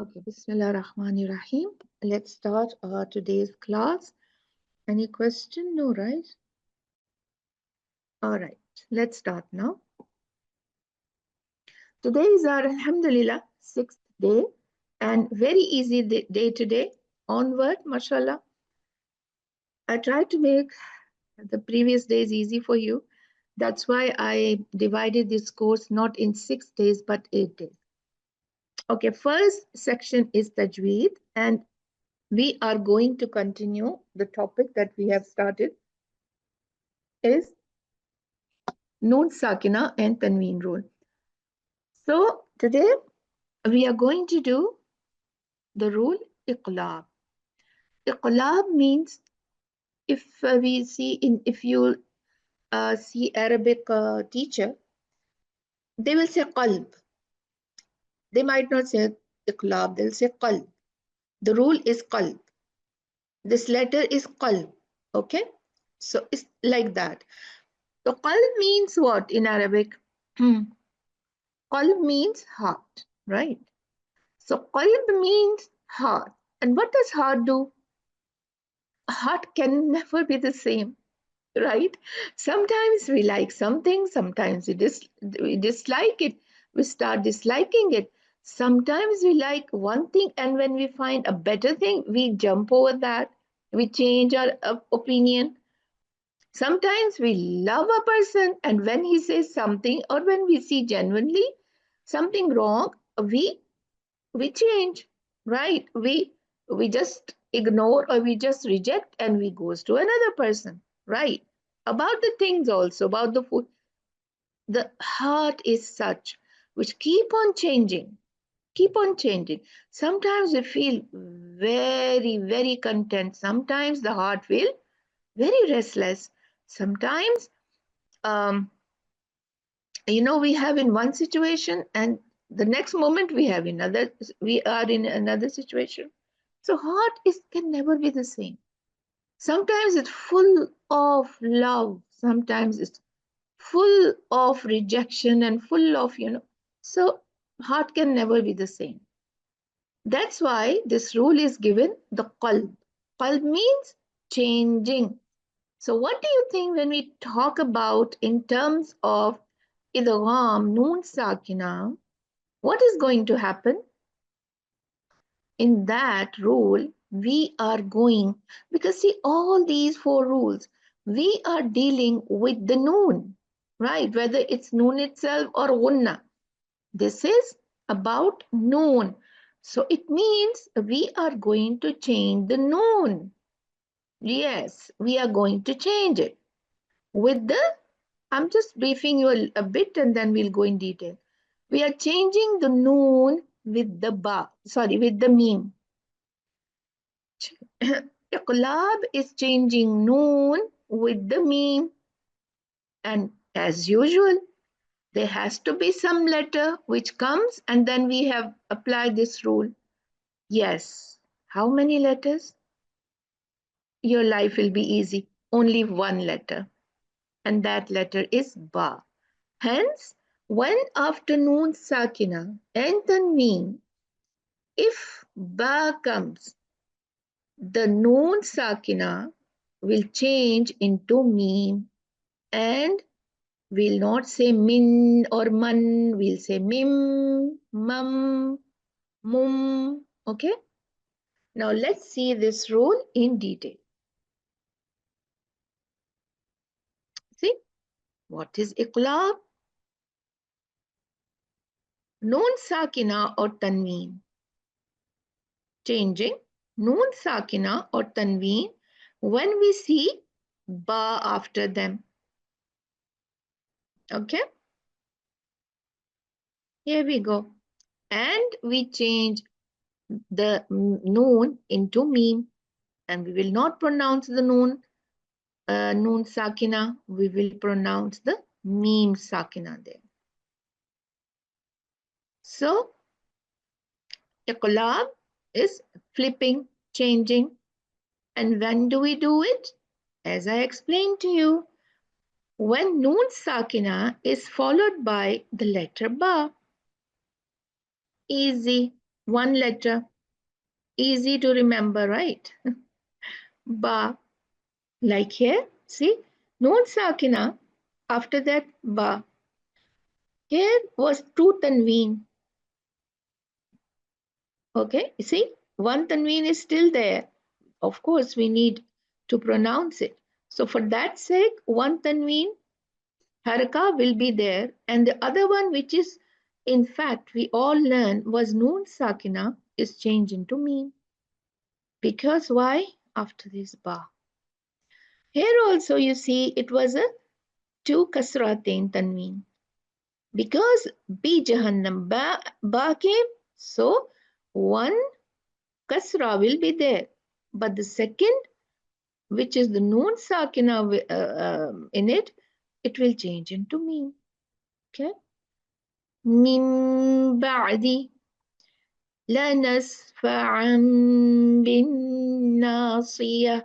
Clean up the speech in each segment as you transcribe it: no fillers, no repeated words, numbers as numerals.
Okay, Bismillah Rahmanir Rahim. Let's start our today's class. Any question? No, right? All right, let's start now. Today is our alhamdulillah sixth day and very easy day today. Onward, mashallah. I tried to make the previous days easy for you. That's why I divided this course not in 6 days but 8 days. Okay, first section is Tajweed, and we are going to continue the topic that we have started is Noon Sakina and Tanween rule. So today we are going to do the rule Iqlab. Iqlab means if we see if you see Arabic teacher, they will say qalb. They might not say Iqlab, they'll say qalb. The rule is qalb. This letter is qalb. Okay, so it's like that. So qalb means what in Arabic? Qalb means heart, right? So qalb means heart. And what does heart do? Heart can never be the same, right? Sometimes we like something, sometimes we dislike it. We start disliking it. Sometimes we like one thing, and when we find a better thing, we jump over that. We change our opinion. Sometimes we love a person, and when he says something, or when we see genuinely something wrong, we change, right? We just ignore or we just reject and we goes to another person, right? About the things also, about the food. The heart is such which keep on changing. Sometimes we feel very, very content. Sometimes the heart feel very restless. Sometimes, um, we have in one situation and the next moment we are in another situation. So heart is can never be the same. Sometimes it's full of love, sometimes it's full of rejection and full of so heart can never be the same. That's why this rule is given the qalb means changing. So what do you think when we talk about in terms of idgham noon sakina, what is going to happen? In that rule, we are going, because see, all these four rules, we are dealing with the noon, right? Whether it's noon itself or gunna. This is about noon. So it means we are going to change the noon. Yes, we are going to change it. I'm just briefing you a bit and then we'll go in detail. We are changing the noon with with the meme. Iqlab is changing noon with the meme. And as usual, there has to be some letter which comes and then we have applied this rule. Yes. How many letters? Your life will be easy. Only one letter. And that letter is ba. Hence, when afternoon sakina and tanween, if ba comes, the noon sakina will change into meme and we'll not say min or man, we'll say mim, mum, mum. Okay? Now let's see this rule in detail. See, what is iqlab? Noon sakina or tanween. Changing noon sakina or tanween when we see ba after them. Okay, here we go. And we change the noon into meme, and we will not pronounce the noon sakina, we will pronounce the meme sakina there. So iqlab is flipping, changing. And when do we do it? As I explained to you, when noon sakina is followed by the letter ba. Easy. one letter, easy to remember, right? Ba, like here, see, Noon Sakina, after that ba. Here was two tanween. Okay, you see, one tanween is still there. Of course, we need to pronounce it. So for that sake, one tanween haraka will be there, and the other one, which is in fact we all learned was Noon Sakina, is changed into Meen. Because why? After this ba. Here also you see it was a two kasratain tanween. Because bi jahannam ba came, so one kasra will be there. But the second, which is the noon sakina in it, it will change into mim. Okay. Min ba'di lanasfa'an bin nasiyah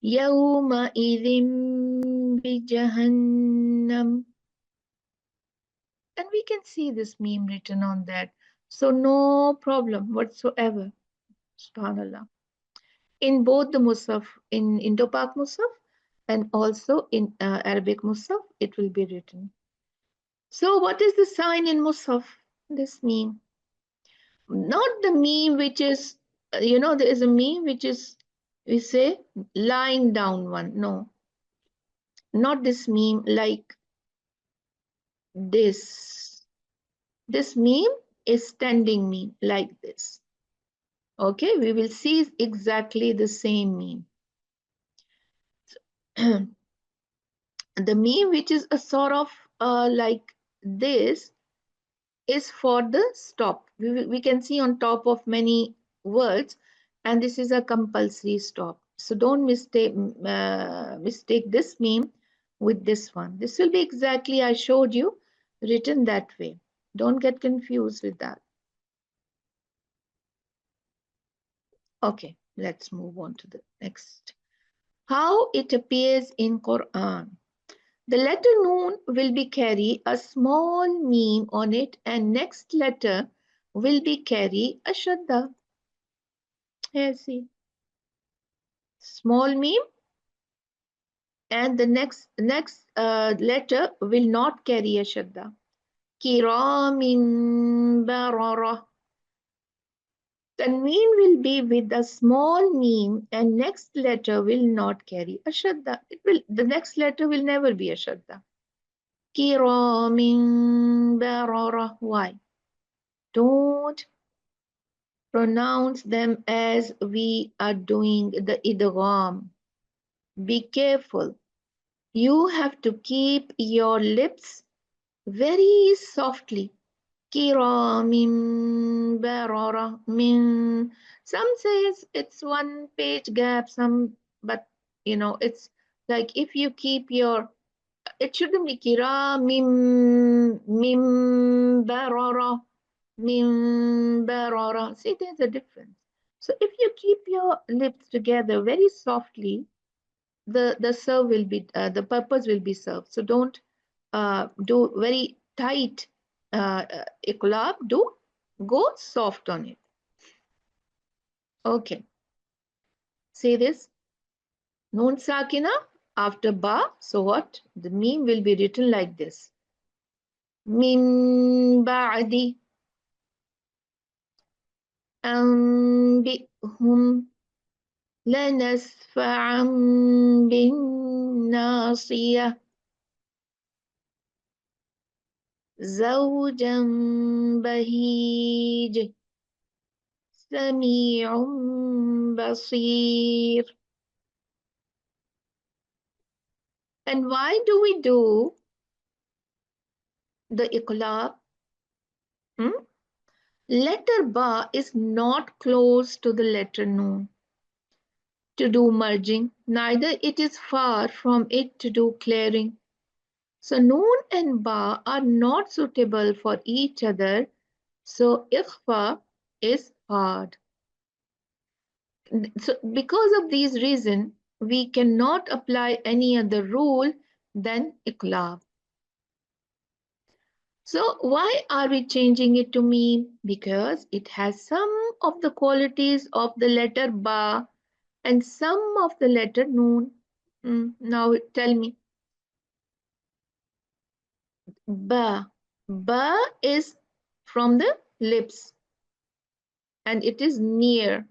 yawma idhim bi jahannam. And we can see this meme written on that. So no problem whatsoever. Subhanallah. In both the Musaf, in Indo-Pak Musaf and also in Arabic Musaf, it will be written. So what is the sign in Musaf? This meme. Not the meme which is, there is a meme which is, we say, lying down one. No. Not this meme like this. This meme is standing meme like this. Okay, we will see exactly the same meme. The meme which is a sort of like this is for the stop. We can see on top of many words, and this is a compulsory stop. So don't mistake this meme with this one. This will be exactly I showed you written that way. Don't get confused with that. Okay, let's move on to the next. How it appears in Quran. The letter Noon will be carry a small meme on it, and next letter will be carry a shadda. Here, see. Small meme, and the next letter will not carry a shadda. Kiramin barara. Tanween will be with a small meme, and next letter will not carry a shadda. The next letter will never be a shadda. Kiramin barara. Why? Don't pronounce them as we are doing the idgham. Be careful. You have to keep your lips very softly. Kiramin barara min. Some says it's one page gap, but it's like if you keep your, it shouldn't be kiramin min barara min barara. See, there's a difference. So if you keep your lips together very softly, the serve will be the purpose will be served. So don't do very tight iqlab. Do go soft on it. Okay. See this noon sakina after ba. So what? The meme will be written like this. Min ba'di anbihum lanasfa'an bin nasiyah. زوجا بهيج سميع بصير. And why do we do the iqlab? Letter ba is not close to the letter noon to do merging, neither it is far from it to do clearing. So noon and ba are not suitable for each other, so ikhfa is hard. So because of these reasons, we cannot apply any other rule than iqlab. So why are we changing it to meme? Because it has some of the qualities of the letter ba and some of the letter noon. Now tell me, ba. Ba is from the lips and it is near.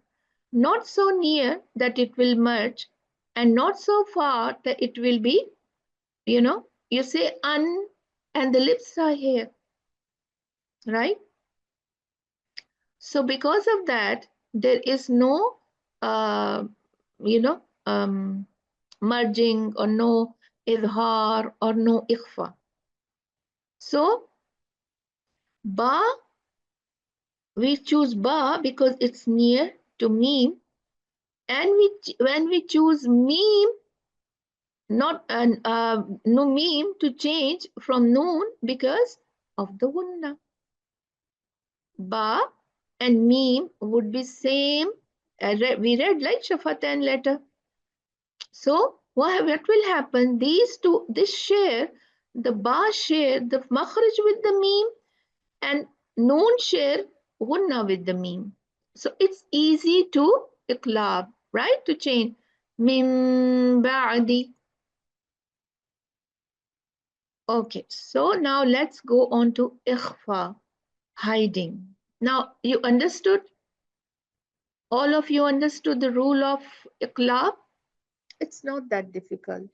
Not so near that it will merge and not so far that it will be, you say un and the lips are here, right? So because of that, there is no, uh, you know, merging or no idhar or no ikhfa. So ba, we choose ba because it's near to meme, and when we choose meme, not no meme to change from noon because of the gunna. Ba and meme would be same. We read like shafatan letter. So what will happen? These two, this share, the ba share the makhraj with the meme and noon share gunna with the meme. So it's easy to iqlab, right? To change. Min ba'di. Okay, so now let's go on to ikhfa, hiding. Now you understood? All of you understood the rule of iqlab? It's not that difficult.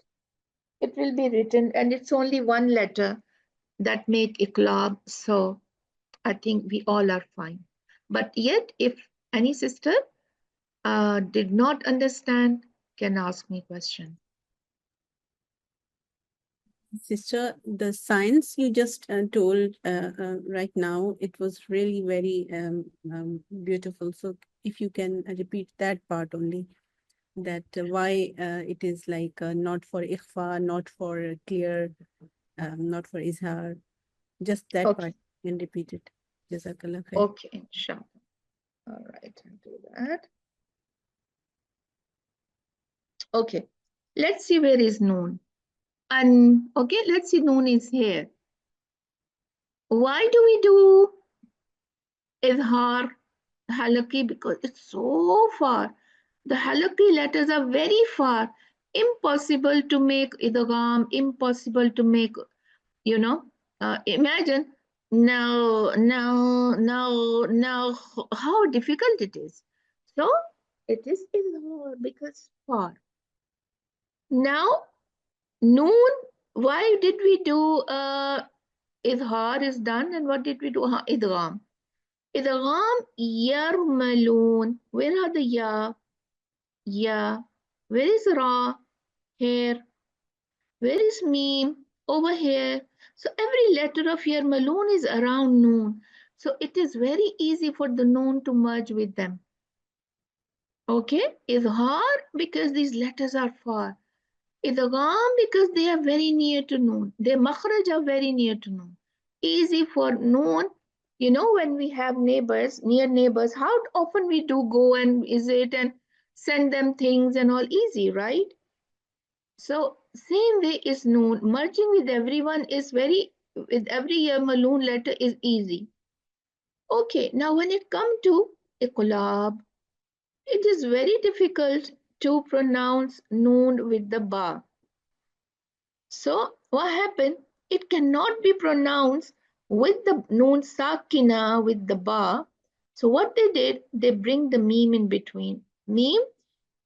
It will be written and it's only one letter that make iqlab. So I think we all are fine. But yet, if any sister did not understand, can ask me question. Sister, the science you just told right now, it was really very beautiful. So if you can repeat that part only, that why it is like not for ikhfa, not for clear, not for izhar, just that Okay, part, you can repeat it. Jazakallah khair. okay, inshallah. All right, I'll do that. Okay, let's see where is noon. And okay, let's see noon is here. Why do we do izhar halaki? Because it's so far. The halaki letters are very far. Impossible to make idgham, impossible to make, imagine now, how difficult it is. So it is izhar because far. Now, noon, why did we do izhar is done and what did we do? Idgham. Idgham yarmalun. Where are the ya? Ya. Where is ra? Here. Where is meme? Over here. So every letter of yarmalun is around noon. So it is very easy for the noon to merge with them. Okay? Izhar because these letters are far. Idgham because they are very near to noon. Their makhraj are very near to noon. Easy for noon. When we have neighbors, near neighbors, how often we do go and visit and send them things and all easy, right? So same way is noon. Merging with everyone is with every year Maloon letter is easy. Okay, now when it comes to iqlab, it is very difficult to pronounce noon with the ba. So what happened? It cannot be pronounced with the noon sakina with the ba. So what they did, they bring the meme in between. Meme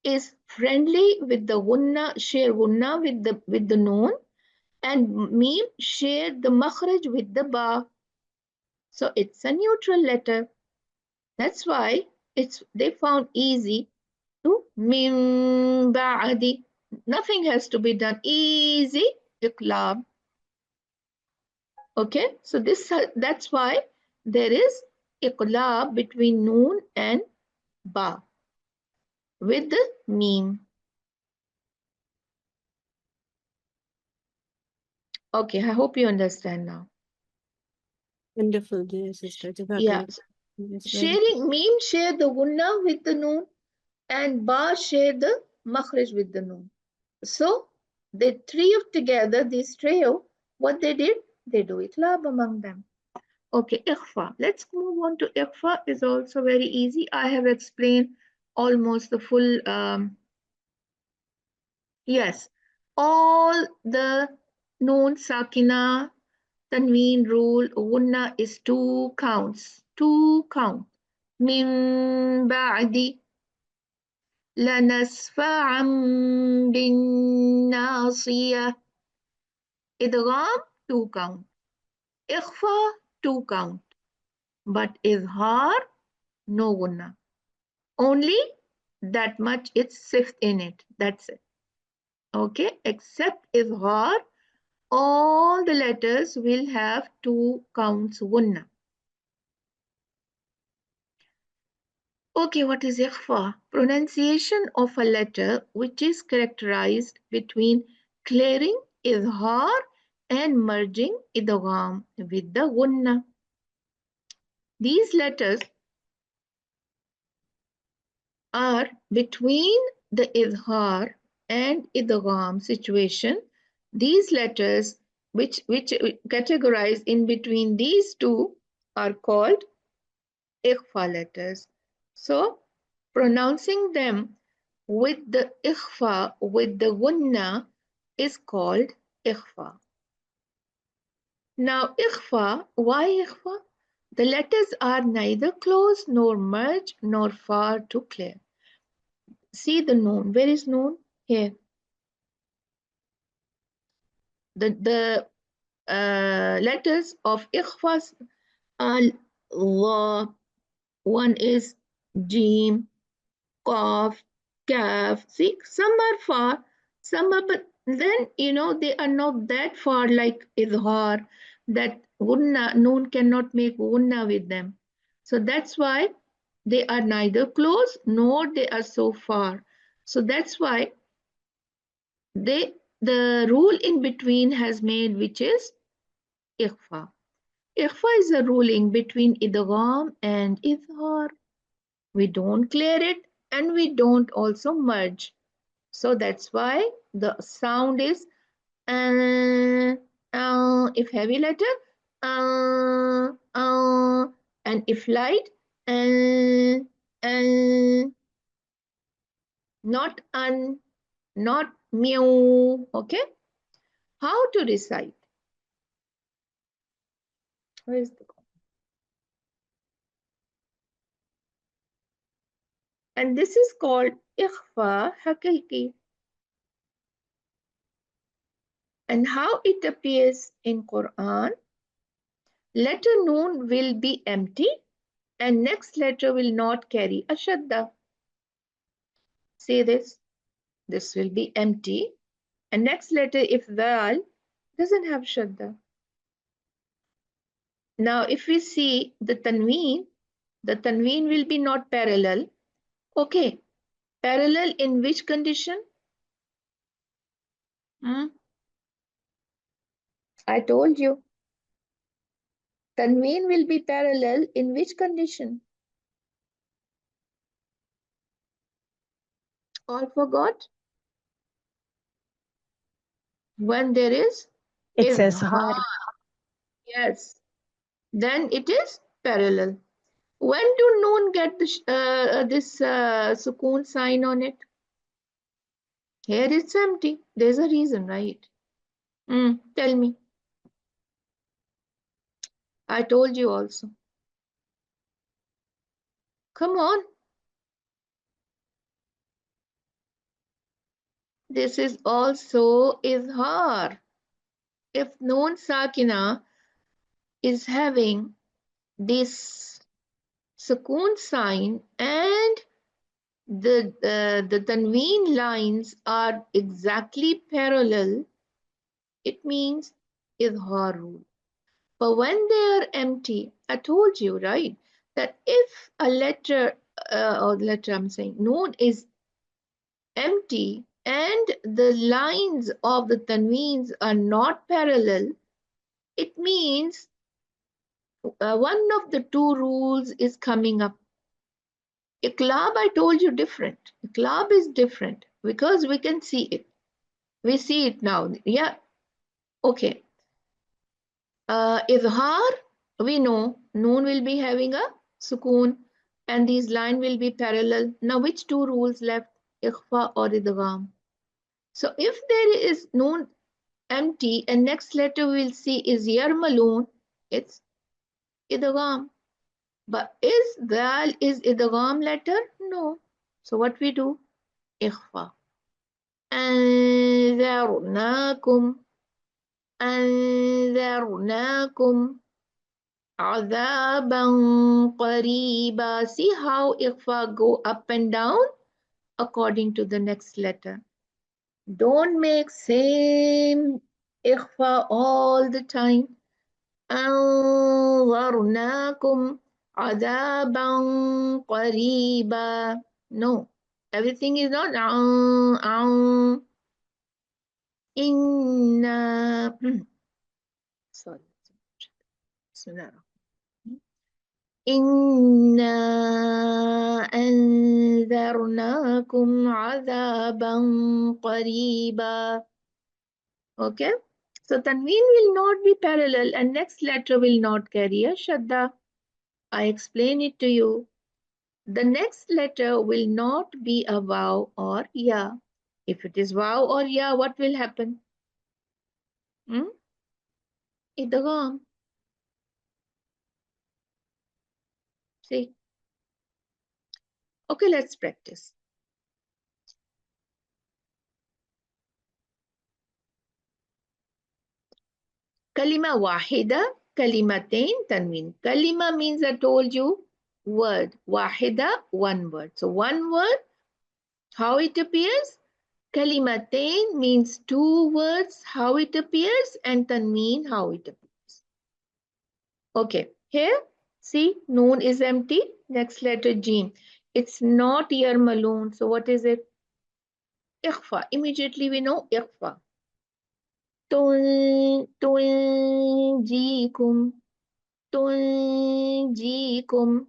is friendly with the gunna, share gunna with the noon, and meme share the makhraj with the ba. So it's a neutral letter. That's why they found easy to min ba'adi. Nothing has to be done. Easy iqlab. Okay, so that's why there is iqlab between noon and ba with the meme. Okay, I hope you understand now. Wonderful, dear sister. Yeah, Jazakallah. Yes, very. sharing meme share the gunna with the noon and ba share the makhraj with the noon. So the three of together, this trio, what they did, they do iqlab among them. Okay, ikhfa. Let's move on to ikhfa. Is also very easy. I have explained almost the full. Yes, all the noon sakina tanween rule. Gunna is two counts. Two count. Min ba'di lanasfa'an bin nasiyah. Idgham two count. Ikhfa two count. But izhar no gunna. Only that much it's sift in it. That's it. Okay, except izhar, all the letters will have two counts gunna. Okay, what is ikhfa? Pronunciation of a letter which is characterized between clearing izhar and merging idgham with the gunna. These letters are between the izhar and idgham situation. These letters which categorize in between these two are called ikhfa letters. So pronouncing them with the ikhfa, with the gunna, is called ikhfa. Now ikhfa, why ikhfa? The letters are neither close nor merged nor far too clear. See the noon. Where is noon? Here. The letters of ikhfas are la. One is jim, qaf, kaf. See, some are far, some are, but then they are not that far like izhar. That gunna, noon cannot make gunna with them. So that's why they are neither close nor they are so far. So that's why the rule in between has made, which is ikhfa. Ikhfa is a ruling between idgham and izhar. We don't clear it and we don't also merge. So that's why the sound is if heavy letter, and if light, not not mew. Okay. How to recite? Where is the and this is called ikhfa hakiki. And how it appears in Quran, letter noon will be empty and next letter will not carry a shadda. See this? This will be empty and next letter, if dal, doesn't have shadda. Now if we see the tanween will be not parallel. Okay, parallel in which condition? I told you. Tanween will be parallel in which condition? All forgot? When there is It says izhar. hard. Yes. Then it is parallel. When do noon get this sukoon sign on it? Here it's empty. There's a reason, right? Tell me. I told you also. Come on. This is also izhar. If noon sakina is having this sukoon sign and the tanween lines are exactly parallel, it means izhar rule. But when they are empty, I told you, right, that if a letter I'm saying, noon is empty and the lines of the tanweens are not parallel, it means one of the two rules is coming up. Iqlab, I told you, different. Iqlab is different because we can see it. We see it now. Yeah. Okay. Izhar, we know noon will be having a sukoon and these line will be parallel. Now, which two rules left? Ikhfa or idgham? So, if there is noon empty and next letter we'll see is yarmaloon, it's idgham. But is dal is idgham letter? No. So, what we do? Ikhfa. أنذرناكم أنذرناكم عذابا قريبا. See how ikhfa go up and down according to the next letter. Don't make same ikhfa all the time. أنظرناكم عذابا قريبا. No, everything is not إنا sorry. إنا أنذرناكم عذابا قريبا. Okay, so tanween will not be parallel and next letter will not carry a shadda. I explain it to you. The next letter will not be a waw or ya. If it is waw or ya, what will happen? Hmm? Idgham. See. Okay, let's practice. Kalima wahida, kalimatain, tanween. Kalima means I told you word. Wahida, one word. So one word, how it appears? Kalimatain means two words, how it appears, and tanween, how it appears. Okay, here, see, noon is empty. Next letter, jim. It's not yarmaloon. So what is it? Ikhfa. Immediately we know ikhfa. Tunjikum. تنجيكم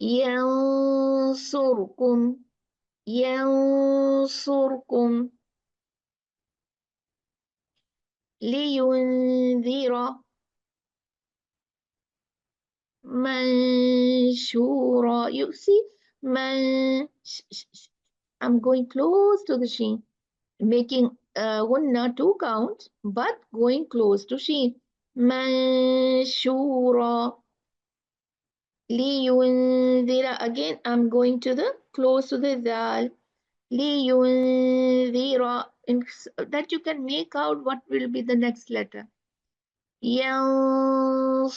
ينصركم ينصركم لينذر منشورا. You see, I'm going close to the sheen, making gunna two counts, but going close to sheen. منشورا لينذر. Again, I'm going to the close to the dal. لينذر. That you can make out what will be the next letter. ينصركم.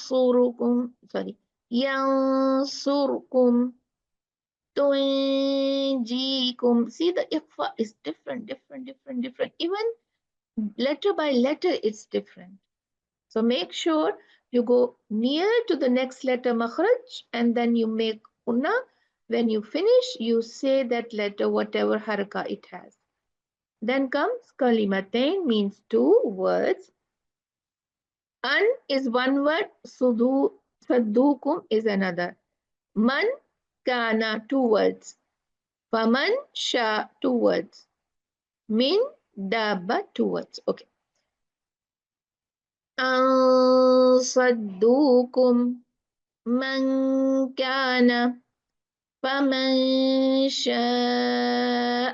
Sorry. ينصركم. تنجيكم. See, the ikhfa is different, different, different, different. Even letter by letter, it's different. So make sure you go near to the next letter makhraj and then you make unna. When you finish, you say that letter, whatever haraka it has. Then comes kalimatain, means two words. An is one word, saddukum is another. Man, kana, two words. Faman, sha, two words. Min, dabba, two words. Okay. Saddukum, man kana, faman sha,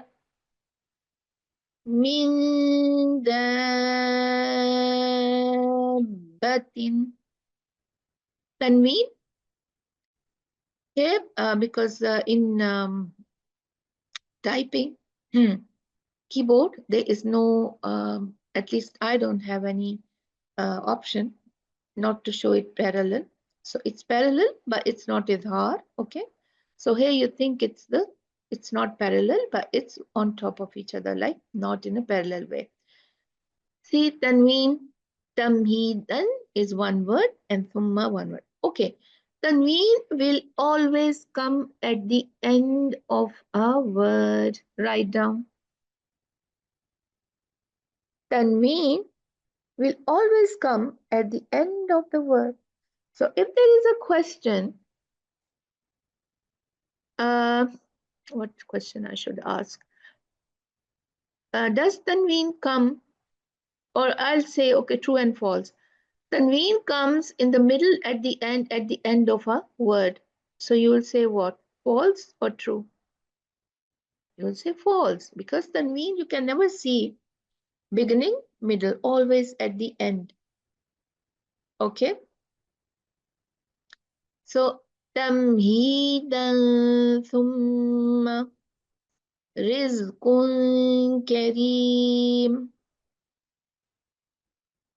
min dabbatin. Tanween. Here, because in typing keyboard, there is no, at least I don't have any option not to show it parallel. So it's parallel, but it's not izhar. Okay. So here you think it's not parallel, but it's on top of each other, like not in a parallel way. See, tanween, tamheedan is one word and thumma one word. Okay. Tanween will always come at the end of a word. Write down. Tanween will always come at the end of the word. So if there is a question, what question I should ask? Does tanween come Or I'll say, okay, true and false. Tanween comes in the middle at the end of a word. So you will say what? False or true? You will say false because Tanween you can never see beginning, middle, always at the end. Okay? So tamheedan thumma rizqun kareem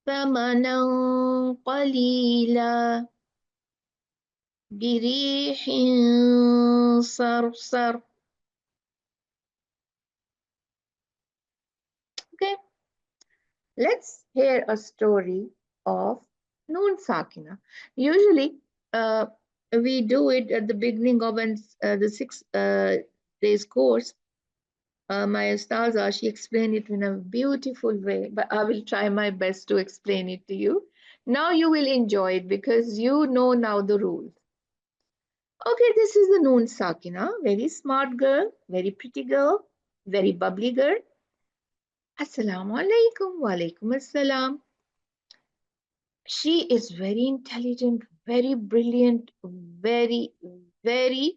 thamanan qalila birihin sarsar. Okay, let's hear a story of Noon Sakina. Usually, uh, we do it at the beginning of the 6 days course. My Ustazah, she explained it in a beautiful way, but I will try my best to explain it to you. Now you will enjoy it because you know now the rules. Okay, this is the Noon Sakina, very smart girl, very pretty girl, very bubbly girl. Assalamu alaikum, wa alaikum assalam. She is very intelligent, very brilliant, very, very,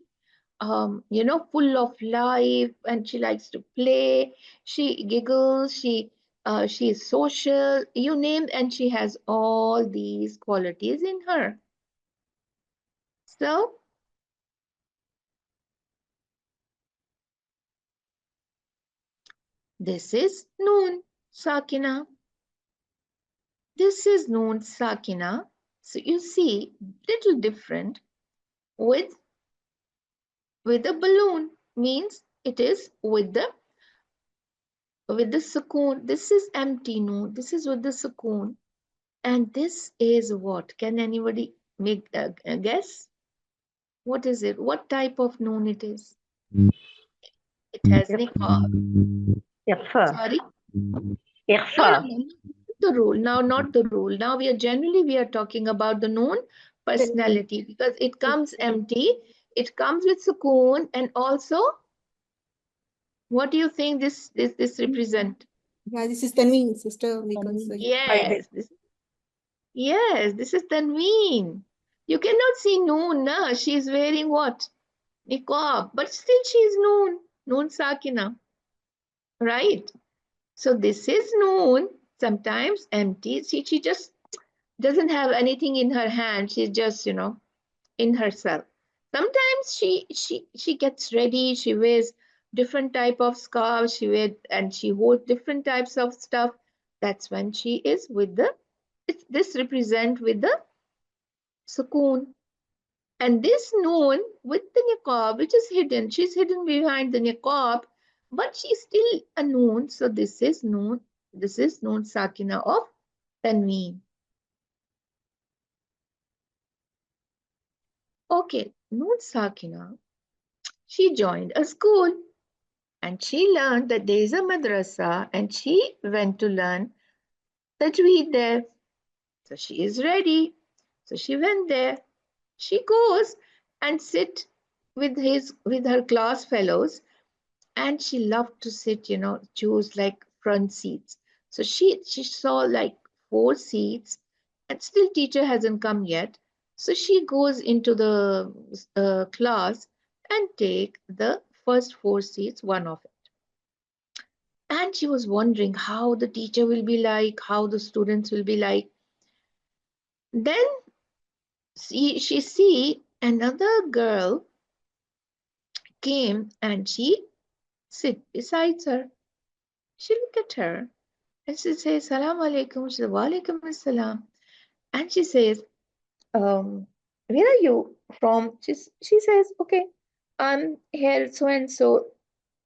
full of life, and she likes to play. She giggles. She is social. You name, and she has all these qualities in her. So this is Noon Sakina. This is Noon Sakina. So you see, little different with a balloon means it is with the sukoon. This is empty noon. This is with the sukoon. And this is what? Can anybody make a guess? What is it? What type of noon it is? It has niqab. إخفاء Sorry? No, no, إخفاء no. Not the rule. Now, not the rule. Now we are talking about the noon personality because it comes empty. It comes with sukoon, and also, what do you think this represent? Yeah, this is Tanveen, sister, because hiding. Yes, this is Tanveen. You cannot see Noon, na? She is wearing what? Niqab, but still she is Noon. Noon Sakina, right? So this is Noon. Sometimes empty. She just doesn't have anything in her hand. She's just, in herself. Sometimes she gets ready. She wears different type of scarves. She wears and she holds different types of stuff. That's when she is with the. This represent with the sukoon. And this noon with the niqab, which is hidden, she's hidden behind the niqab, but she's still a noon. So this is noon. This is noon sakina of tanween. Okay, noon sakina. She joined a school and she learned that there is a madrasa and she went to learn tajweed there. So she is ready. So she went there. She goes and sit with her class fellows, and she loved to sit, choose like front seats. So she saw like 4 seats, and still teacher hasn't come yet. So she goes into the class and take the first 4 seats, one of it. And she was wondering how the teacher will be like, how the students will be like. Then she see another girl came and she sit beside her. She look at her and she says, Salam alaikum. She says, Wa alaikum assalam. And she says, where are you from? She says, okay, I'm here so and so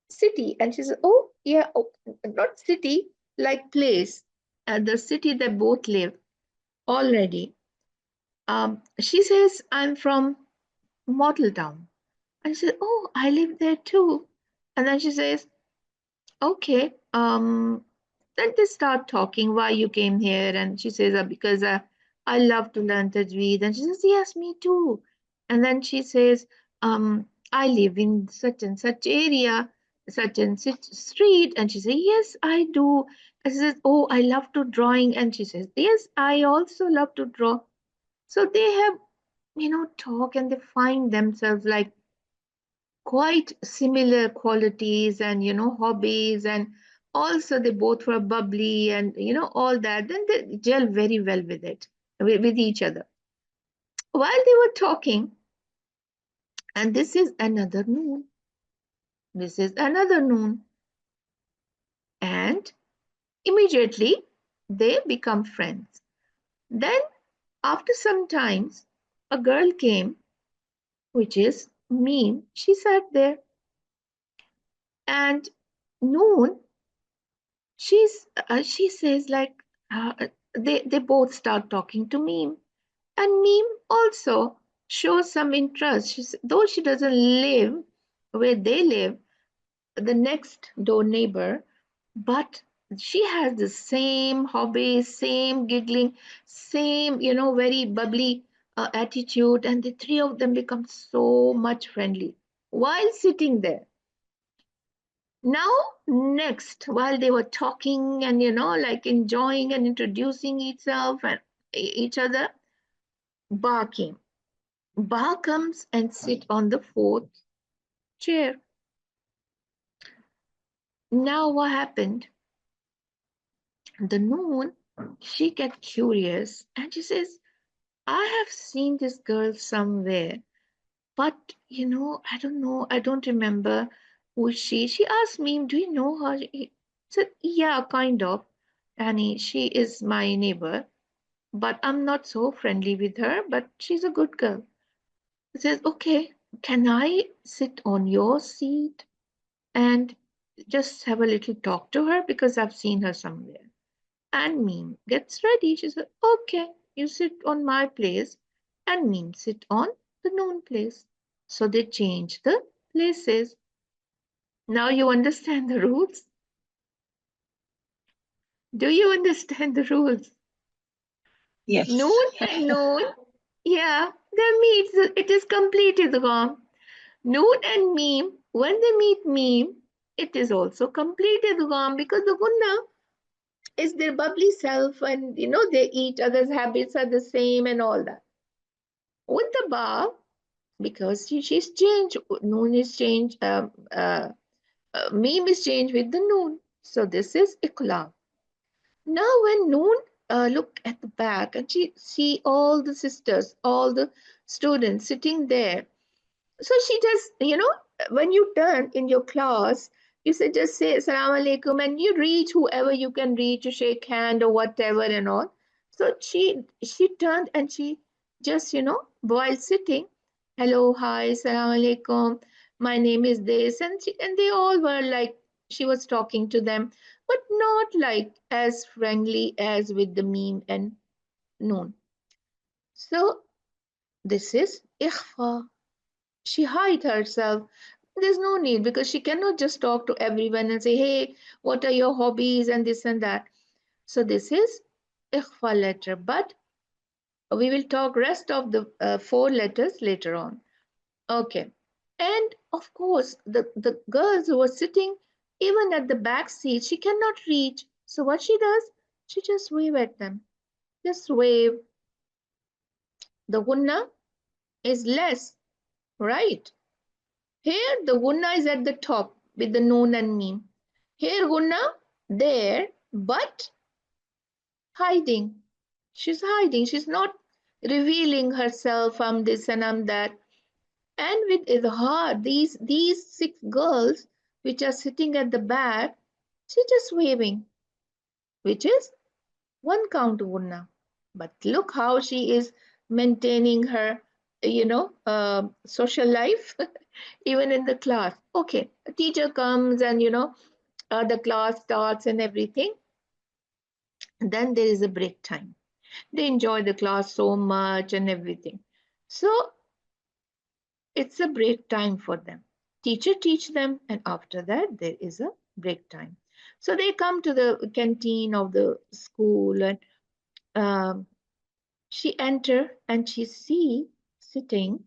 city. And she says, oh, yeah, oh, not city, like place, the city that both live already. She says, I'm from Model Town. And she says, oh, I live there too. And then she says, okay, then they start talking why you came here. And she says, because I love to learn Tajweed. And she says, yes, me too. And then she says, I live in such and such area, such and such street. And she says, yes, I do. And she says, oh, I love to drawing. And she says, yes, I also love to draw. So they have, talk, and they find themselves like quite similar qualities and, hobbies. And also they both were bubbly and, all that. Then they gel very well with it, with each other. While they were talking, and this is another noon, this is another noon, and immediately they become friends. Then, after some times, a girl came, which is Meme. She sat there, and Noon, she says like, they both start talking to Meme, and Meme also shows some interest. Though she doesn't live where they live, the next door neighbor, but she has the same hobbies, same giggling, same, very bubbly attitude, and the three of them become so much friendly while sitting there. Now, next, while they were talking and, like enjoying and introducing each other, Ba came. Ba comes and sit on the fourth chair. Now, what happened? The Noon, she gets curious and she says, I have seen this girl somewhere, but I don't know, I don't remember who is she. She asked me, do you know her? He said, yeah, kind of. Annie, she is my neighbor, but I'm not so friendly with her, but she's a good girl. He says, okay, can I sit on your seat and just have a little talk to her because I've seen her somewhere? And Meme gets ready. She said, okay, you sit on my place, and Meme sit on the Noon place. So they change the places. Now you understand the rules? Do you understand the rules? Yes. Noon and Noon, yeah, they meet. It is completed wrong. Noon and Meme, when they meet Meme, it is also completed wrong because the Gunna is their bubbly self, and they each other's habits are the same and all that. With the Ba, because she's changed, Noon is changed, Meme is changed with the Noon. So this is Iqla. Now when Noon look at the back and she see all the sisters, all the students sitting there, so she just, when you turn in your class, you say just say Assalamu alaikum and you reach whoever you can reach to shake hand or whatever and all. So she turned and she just, while sitting, hello, hi, Assalamu alaikum, my name is this, and they all were like she was talking to them, but not like as friendly as with the Meme and Noon. So this is ikhfa. She hide herself. There's no need because she cannot just talk to everyone and say, hey, what are your hobbies and this and that. So this is ikhfa letter, but we will talk rest of the four letters later on. Okay. And of course, the girls who are sitting even at the back seat, she cannot reach. So what she does, she just wave at them. Just wave. The gunna is less, right? Here the gunna is at the top with the noon and meme. Here gunna there, but hiding. She's hiding. She's not revealing herself. I'm this and I'm that. And with Izhar, these six girls which are sitting at the back, she's just waving, which is one count gunna. But look how she is maintaining her, social life, even in the class. Okay, a teacher comes and, the class starts and everything. And then there is a break time. They enjoy the class so much and everything. So it's a break time for them. Teacher teach them, and after that there is a break time. So they come to the canteen of the school, and um, she enter and she see sitting,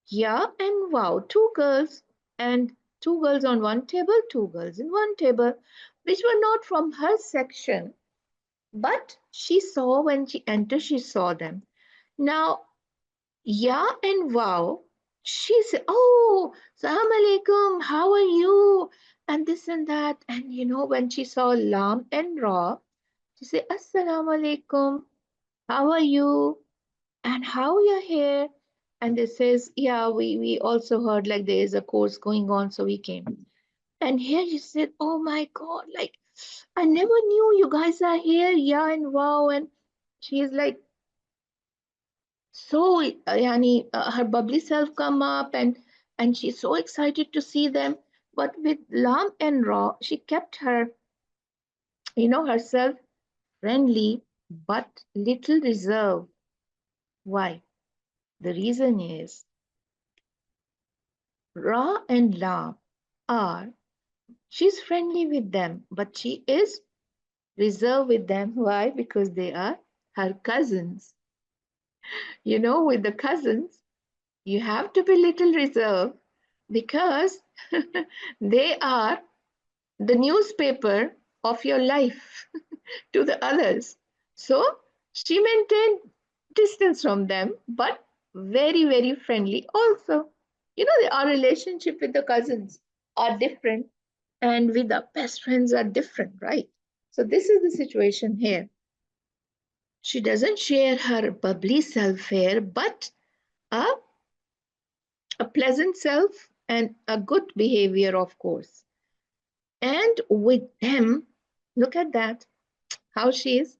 yeah, and wow, two girls, and two girls on one table, two girls in one table. which were not from her section, but she saw when she entered, she saw them. Now, Ya and Wow, she said, "Oh, Salam alaikum, how are you?" And this and that. And when she saw Lam and Ra, she said, "Assalamu alaikum, how are you? And how you're here?" And they says, "Yeah, we also heard like there is a course going on, so we came." And here she said, "Oh my God, like I never knew you guys are here, yeah, and wow." And she is like, so yani, her bubbly self come up, and she's so excited to see them. But with Lam and Ra, she kept her, herself friendly, but little reserved. Why? The reason is Ra and Lam are, she's friendly with them, but she is reserved with them. Why? Because they are her cousins. With the cousins, you have to be little reserved because they are the newspaper of your life to the others. So she maintained distance from them, but very, very friendly also. Our relationship with the cousins are different, and with our best friends are different, right? So this is the situation here. She doesn't share her bubbly self here, but a, a pleasant self and a good behavior, of course. And with them, look at that, how she is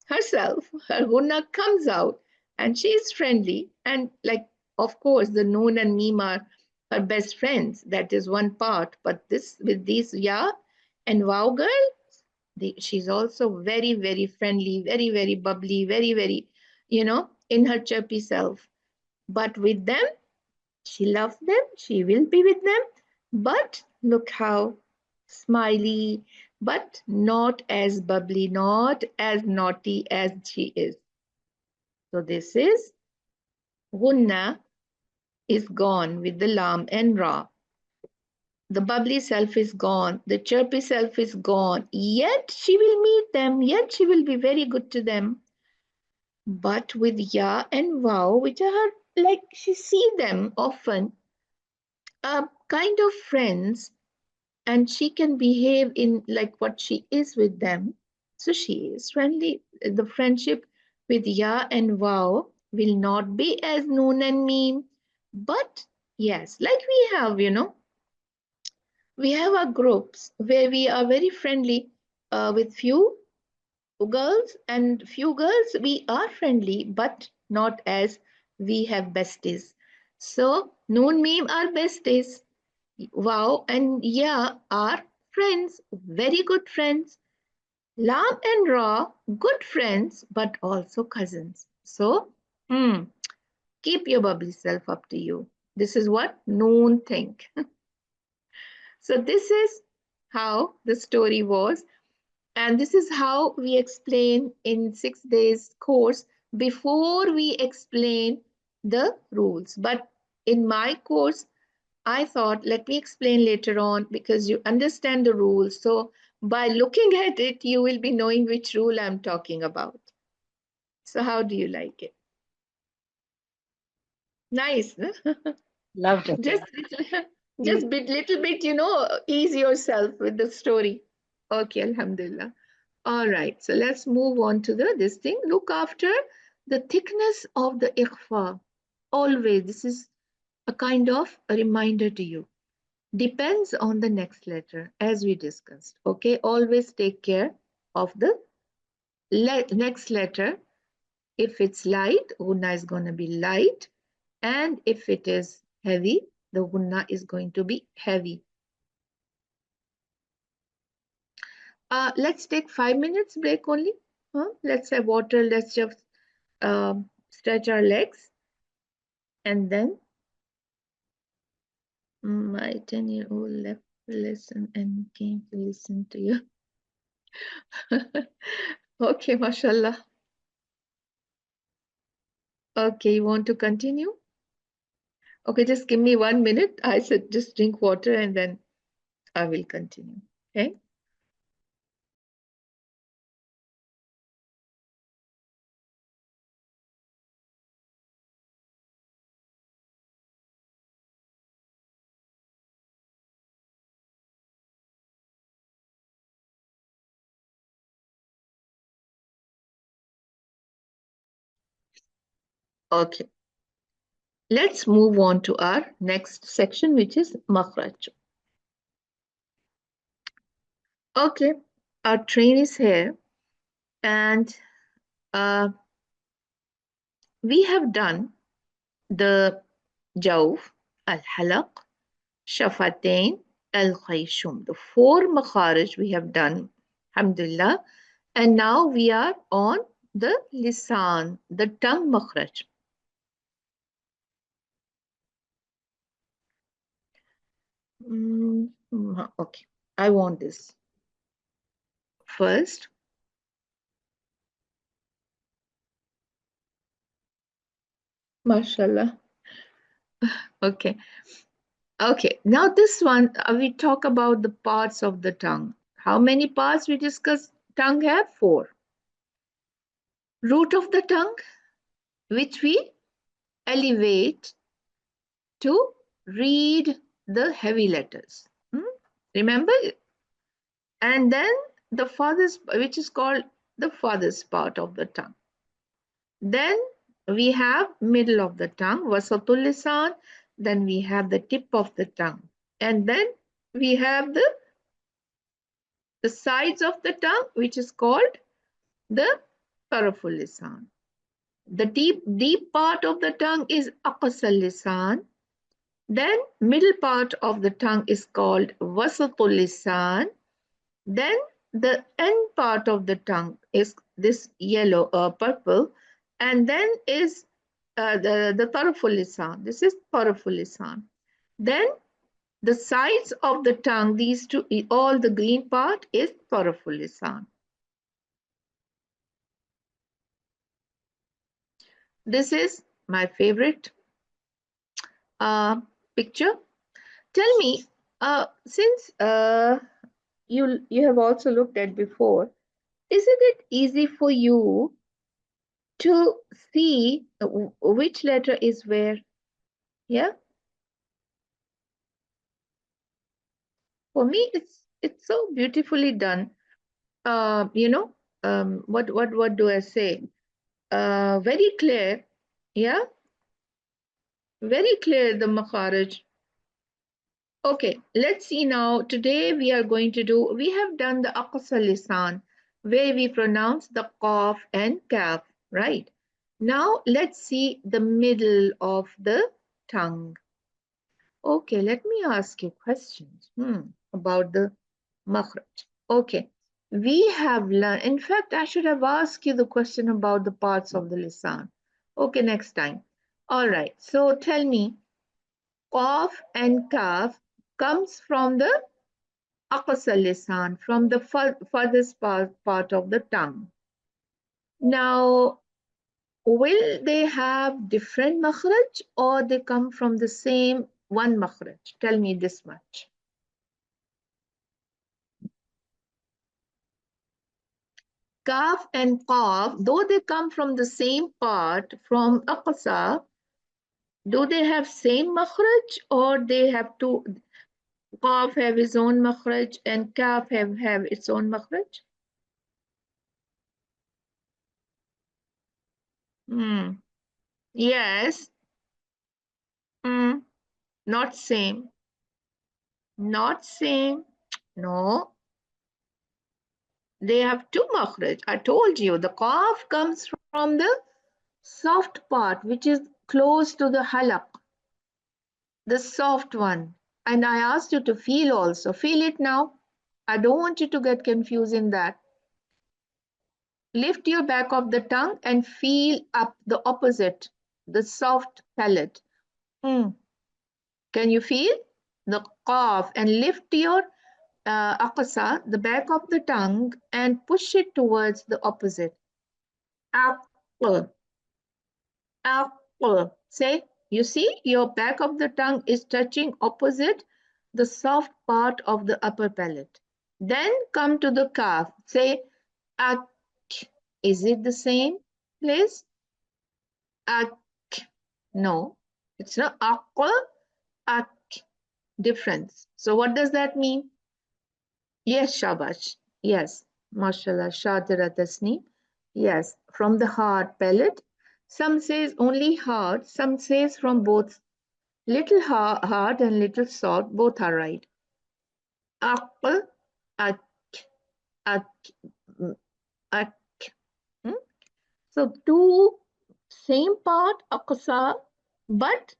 herself. Her Hunna comes out and she is friendly. And, like, of course, the Noon and Meem are her best friends. That is one part. But this, with these Ya and Wow girl, she's also very, very friendly, very, very bubbly, very, very, in her chirpy self. But with them, she loves them, she will be with them. But look how smiley, but not as bubbly, not as naughty as she is. So this is Gunna is gone with the Lam and Ra. The bubbly self is gone, the chirpy self is gone. Yet she will meet them, yet she will be very good to them. But with Ya and Wow, which are like she see them often, kind of friends, and she can behave in like what she is with them. So she is friendly. The friendship with Ya and Wow will not be as Noon and Meem, but yes, like we have our groups where we are very friendly with few girls, and few girls we are friendly, but not as we have besties. So Noon Meem are besties. Wow and Ya are friends, very good friends. Lam and Ra, good friends, but also cousins. So, keep your bubbly self up to you. This is what Noon think. So, this is how the story was, and this is how we explain in 6 days course before we explain the rules. But in my course, I thought, let me explain later on because you understand the rules. So by looking at it, you will be knowing which rule I'm talking about. So how do you like it? Nice. Loved it. Just You, little bit, ease yourself with the story. Okay, alhamdulillah. All right, so let's move on to this thing. Look after the thickness of the ikhfa. Always, this is a kind of a reminder to you. Depends on the next letter, as we discussed. Okay, always take care of the next letter. If it's light, gunna is going to be light, and if it is heavy, the gunna is going to be heavy. Let's take 5 minutes break only. Let's have water. Let's just stretch our legs, and then my 10-year-old left to listen and came to listen to you. Okay, mashallah. Okay, you want to continue? Okay, just give me 1 minute. I said just drink water and then I will continue. Okay. Okay. Let's move on to our next section, which is makhraj. Okay, our train is here, and we have done the jawf, al-halaq, shafatain, al-khayshum. The four makharij we have done, alhamdulillah. And now we are on the lisan, the tongue makhraj. Okay, I want this. First, mashallah. Okay. Okay, now this one, we talk about the parts of the tongue. How many parts we discuss tongue have? Four. Root of the tongue, which we elevate to read the heavy letters. Remember? And then the farthest, which is called the farthest part of the tongue. Then we have middle of the tongue, wasatul lisan. Then we have the tip of the tongue. And then we have the sides of the tongue, which is called the taraful lisan. The deep part of the tongue is aqsal lisan. Then middle part of the tongue is called wasatul lisan. Then the end part of the tongue is this yellow or purple, and then is the taraful lisan. This is taraful lisan. Then the sides of the tongue, these two, all the green part is taraful lisan. This is my favorite picture. Tell me, since you have also looked at before, isn't it easy for you to see which letter is where? Yeah, for me, it's so beautifully done. What do I say? Very clear. Yeah, very clear the makharaj. Okay, let's see now. Today we are going to do, we have done the aqsa lisan, where we pronounce the qaf and kaf, right? Now let's see the middle of the tongue. Okay, let me ask you questions about the makhraj. Okay, we have learned, in fact, I should have asked you the question about the parts of the lisan. Okay, next time. All right, so tell me, qaf and kaf comes from the aqsa lisan, from the furthest part of the tongue. Now, will they have different makhraj or they come from the same one makhraj? Tell me this much. Kaf and qaf, though they come from the same part, from aqsa, do they have same makhraj or they have to, qaf have its own makhraj and kaf have its own makhraj? Yes. Not same. Not same. No. They have two makhraj. I told you the qaf comes from the soft part, which is close to the halaq, the soft one. And I asked you to feel also. Feel it now. I don't want you to get confused in that. Lift your back of the tongue and feel up the opposite, the soft palate. Can you feel the qaf and lift your aqsa, the back of the tongue, and push it towards the opposite. Aql, aql. Say, you see, your back of the tongue is touching opposite the soft part of the upper palate. Then come to the kaf. Say, ak. Is it the same place? Ak. No, it's not aql, ak. Difference. So what does that mean? Yes, Shabash. Yes, mashallah, Shadira Tasneem. Yes, from the hard palate. Some says only hard, some says from both. Little hard and little soft, both are right. Aq, ak, ak, ak. Hmm? So two same part, aqsa, but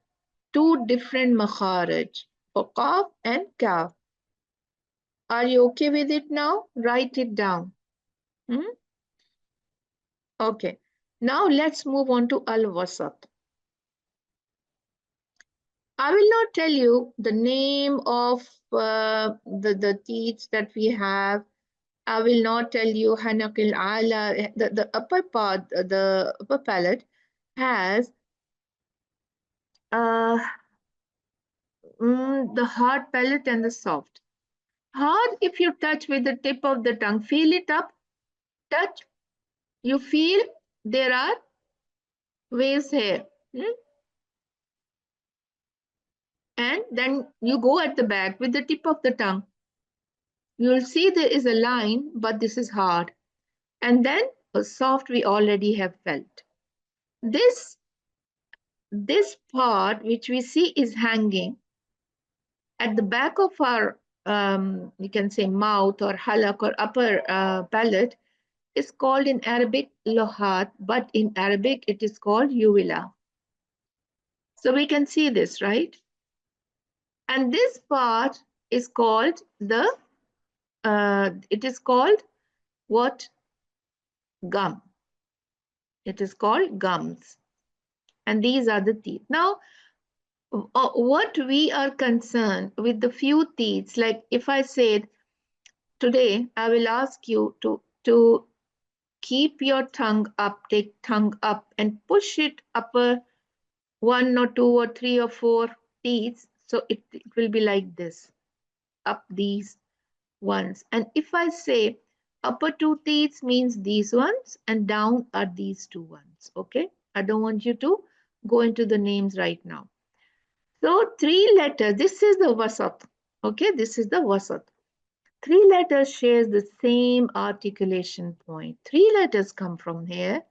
two different makharaj for qaf and kaf. Are you okay with it now? Write it down. Hmm? Okay. Now let's move on to al-wasat. I will not tell you the name of the teeth that we have. I will not tell you hanakil ala. The upper part, the upper palate has uh, the hard palate and the soft. Hard if you touch with the tip of the tongue. Feel it up. Touch. You feel there are waves here. And then you go at the back with the tip of the tongue. You'll see there is a line, but this is hard. And then a soft we already have felt. This part which we see is hanging at the back of our, you can say mouth or halak or upper palate is called in Arabic lohat, but in Arabic it is called uvula. So we can see this, right? And this part is called it is called what? Gum. It is called gums. And these are the teeth. Now, what we are concerned with the few teeth, like if I said, today I will ask you to keep your tongue up, take tongue up and push it upper 1 or 2 or 3 or 4 teeth. So it will be like this, up these ones. And if I say upper 2 teeth means these ones and down are these 2 ones. Okay, I don't want you to go into the names right now. So 3 letters, this is the wasat. Okay, this is the wasat. 3 letters shares the same articulation point. 3 letters come from here,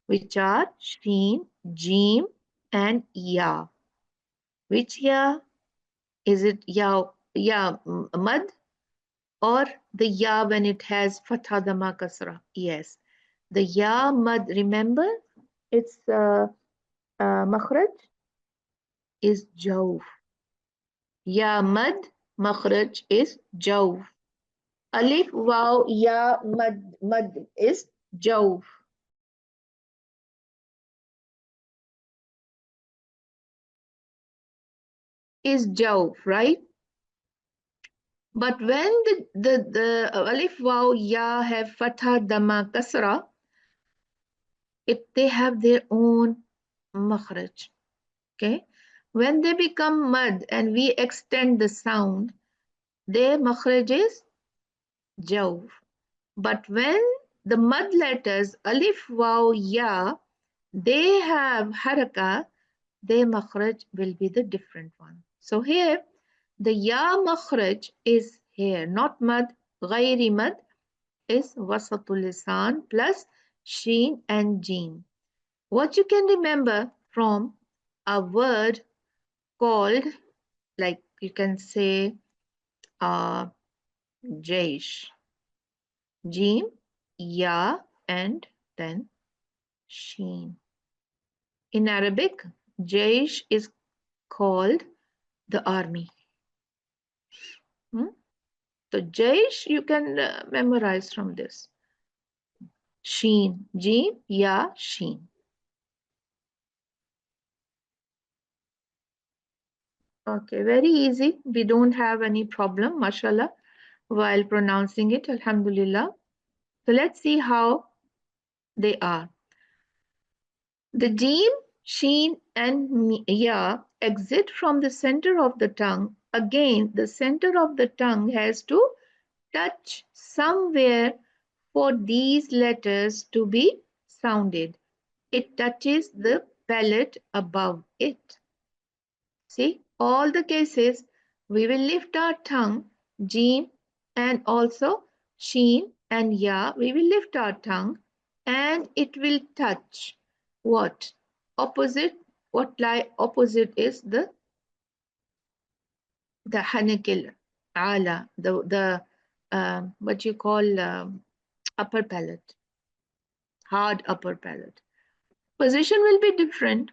which are sheen, jeem, and ya. Which ya? Is it ya mad or the ya when it has fatha dhamma kasra? Yes, the ya mad. Remember, its makhraj is jawf. Ya mad makhraj is jawf. Alif waw ya mad is jawf. Is jawf, right? But when the alif waw ya have fatha dhamma kasra, they have their own makhraj. Okay, when they become mad and we extend the sound, their makhraj is jawf. But when the mad letters alif waw ya, they have haraka, their makhraj will be the different one. So here the ya makhraj is here, not mad, ghairi mad is wasatul lisan plus sheen and jeen. What you can remember from a word called, like you can say, jaish, jeen, ya, and then sheen. In Arabic, jaish is called the army. So jaish you can memorize from this. Sheen, jeen, ya, sheen. Okay, very easy. We don't have any problem, mashallah, while pronouncing it, alhamdulillah. So let's see how they are. The jeen, sheen, and ya exit from the center of the tongue. Again, the center of the tongue has to touch somewhere for these letters to be sounded. It touches the palate above it. See, all the cases, we will lift our tongue, jeen, and also sheen and ya. We will lift our tongue and it will touch what? opposite, what lie opposite is the hanakil ala, the what you call upper palate, hard upper palate. Position will be different.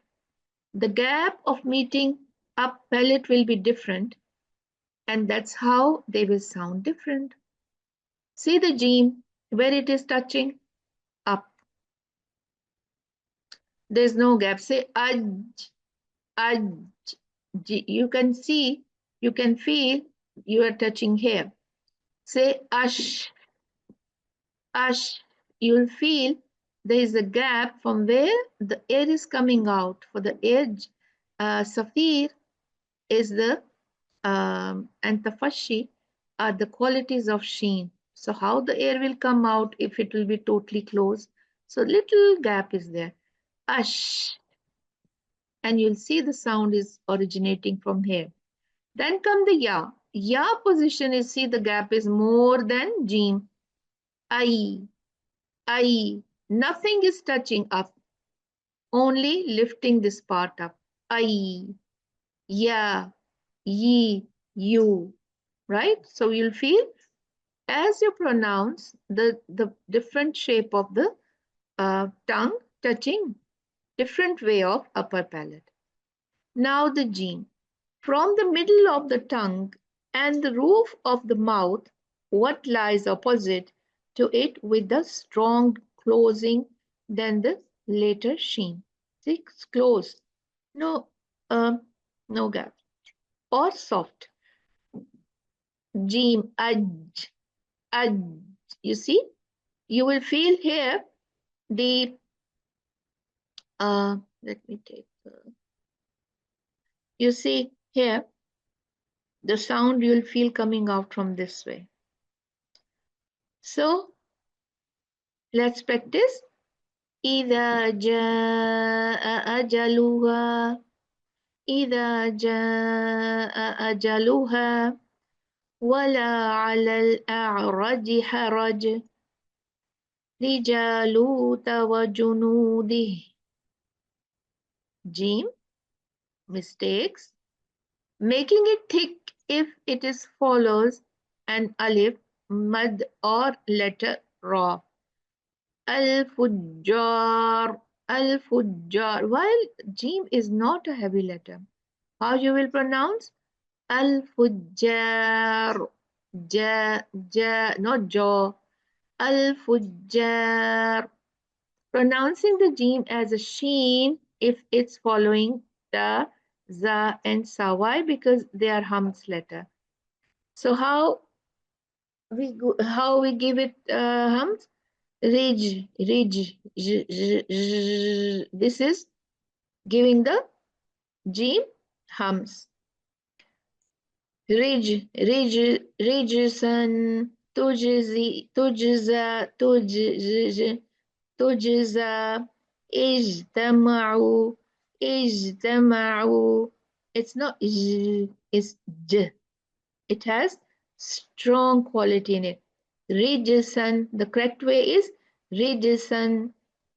The gap of meeting up palate will be different, and that's how they will sound different. See the Jim, where it is touching up. There's no gap. Say aj, aj. You can see, you can feel you are touching here. Say ash, ash. You'll feel there is a gap from where the air is coming out. For the edge, safir is the and tafashi are the qualities of sheen. So how the air will come out if it will be totally closed? So little gap is there. Ash. And you'll see the sound is originating from here. Then come the ya. Ya position is, see the gap is more than jim. I. Nothing is touching up. Only lifting this part up. I. Ya. Ye. You. Right? So you'll feel as you pronounce the different shape of the tongue touching different way of upper palate. Now the jim. From the middle of the tongue and the roof of the mouth, what lies opposite to it with the strong closing than the later sheen? See, it's closed. No, no gap. Or soft. Jim, aj, aj. You see, you will feel here the, let me take, you see here, the sound you'll feel coming out from this way. So let's practice. إذا جاء أجلها إذا جاء أجلها ولا على الأعرج حرج لجالوت وجنوده. Jim, mistakes. Making it thick if it is follows an alif, mad or letter ra. Al-Fujjar, Al-Fujjar. While Jim is not a heavy letter, how you will pronounce? Al-Fujjar. Ja, ja, not jaw. Al-Fujjar. Pronouncing the Jim as a sheen if it's following the za and sa. Why? Because they are Hamz letter. So how we give it Hamz? Rij, rij, this is giving the Jim hums. Rij, rijisan, tujzi, tujza, tujza, ijtama'u, ijtama'u. It's not j, it's j. It has strong quality in it. Rijisan, the correct way is rijisan,